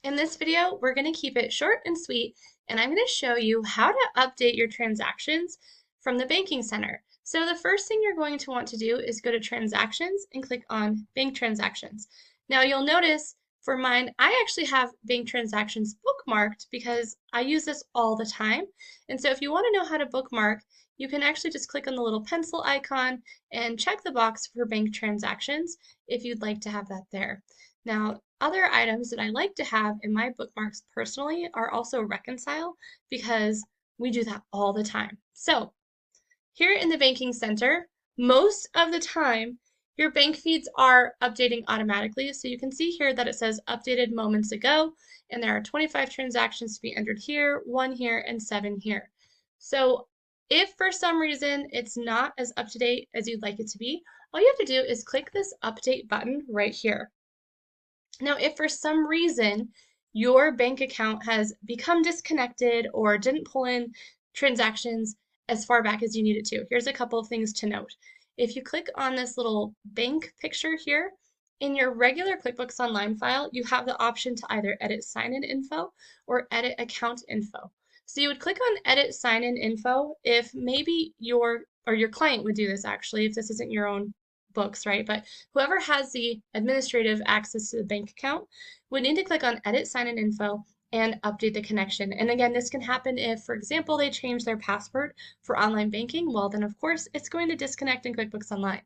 In this video, we're going to keep it short and sweet, and I'm going to show you how to update your transactions from the Banking Center. So the first thing you're going to want to do is go to Transactions and click on Bank Transactions. Now you'll notice for mine, I actually have Bank Transactions bookmarked because I use this all the time. And so if you want to know how to bookmark, you can actually just click on the little pencil icon and check the box for Bank Transactions if you'd like to have that there. Now, other items that I like to have in my bookmarks personally are also reconcile because we do that all the time. So here in the Banking Center, most of the time, your bank feeds are updating automatically. So you can see here that it says updated moments ago, and there are 25 transactions to be entered here, 1 here, and 7 here. So if for some reason it's not as up to date as you'd like it to be, all you have to do is click this update button right here. Now, if for some reason your bank account has become disconnected or didn't pull in transactions as far back as you need it to, here's a couple of things to note. If you click on this little bank picture here, in your regular QuickBooks Online file, you have the option to either edit sign-in info or edit account info. So you would click on edit sign-in info if maybe your client would do this actually, if this isn't your own books, right? But whoever has the administrative access to the bank account would need to click on Edit Sign-in Info and update the connection. And again, this can happen if, for example, they change their password for online banking. Well, then of course, it's going to disconnect in QuickBooks Online.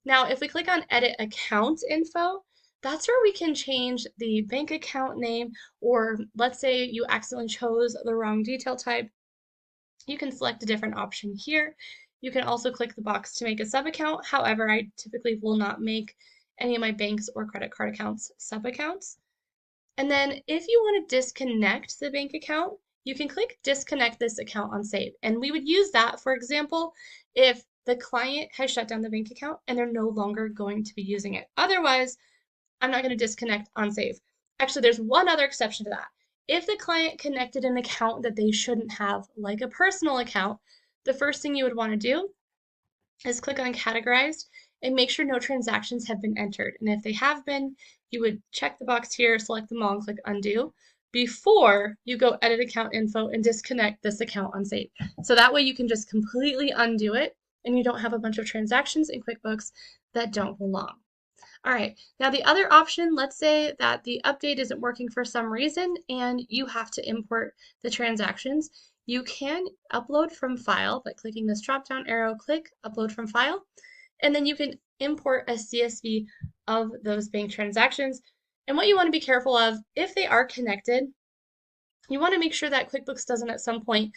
Now, if we click on Edit Account Info, that's where we can change the bank account name, or let's say you accidentally chose the wrong detail type. You can select a different option here. You can also click the box to make a sub-account. However, I typically will not make any of my banks or credit card accounts sub-accounts. And then if you want to disconnect the bank account, you can click disconnect this account on save. And we would use that, for example, if the client has shut down the bank account and they're no longer going to be using it. Otherwise, I'm not going to disconnect on save. Actually, there's one other exception to that. If the client connected an account that they shouldn't have, like a personal account, the first thing you would want to do is click on categorized and make sure no transactions have been entered. And if they have been, you would check the box here, select them all, and click undo before you go edit account info and disconnect this account on save. So that way you can just completely undo it and you don't have a bunch of transactions in QuickBooks that don't belong. All right, now the other option, let's say that the update isn't working for some reason and you have to import the transactions. You can upload from file by clicking this drop-down arrow, click upload from file, and then you can import a CSV of those bank transactions. And what you want to be careful of, if they are connected, you want to make sure that QuickBooks doesn't at some point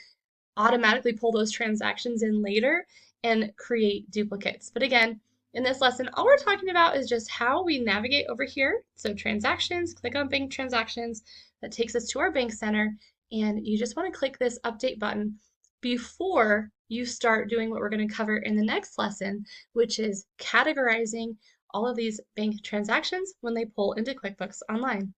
automatically pull those transactions in later and create duplicates. But again, in this lesson, all we're talking about is just how we navigate over here. So transactions, click on bank transactions. That takes us to our bank center. And you just want to click this update button before you start doing what we're going to cover in the next lesson, which is categorizing all of these bank transactions when they pull into QuickBooks Online.